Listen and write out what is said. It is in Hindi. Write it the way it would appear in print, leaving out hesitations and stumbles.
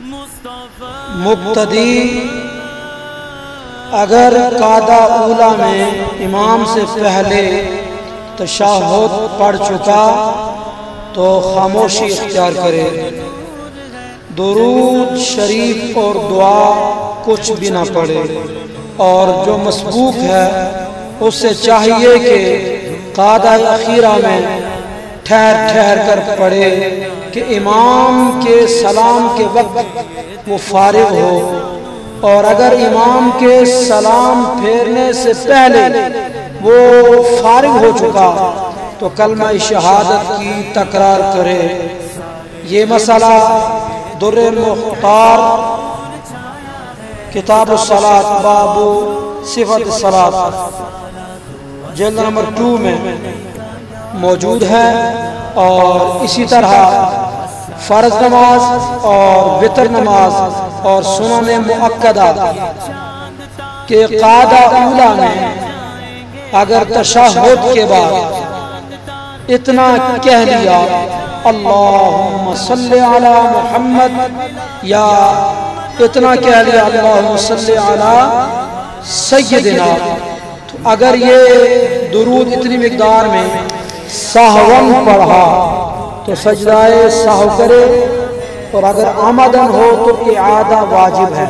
मुक्तदी अगर कादा ऊला में इमाम से पहले तशहुद पढ़ चुका तो खामोशी इख्तियार करे, दुरूद शरीफ और दुआ कुछ भी ना पढ़े। और जो मसबूक है उससे चाहिए कि कादा अखीरा में ठहर ठहर कर पढ़े कि इमाम के सलाम के वक्त वो फारिग हो, और अगर इमाम के सलाम फेरने से पहले वो फारिग हो चुका तो कलमा शहादत की तकरार करे। ये मसला दुर्रे मुख्तार किताब सलात बाबू सिफत सलात जल्द नंबर 2 में मौजूद है। और इसी तरह फ़र्ज नमाज और वितर नमाज और सुनन मुअक्कदा के कादा ऊला में अगर तशहुद के बाद इतना कह लिया अल्लाहुम्मा सल्ली अला मुहम्मद, या इतना कह लिया अल्लाहुम्मा सल्ली अला सय्यदिना, तो अगर ये दुरूद इतनी मिकदार में सहवन पढ़ा तो सजदाए सहव करे, और अगर आमदन हो तो इआदा वाजिब है।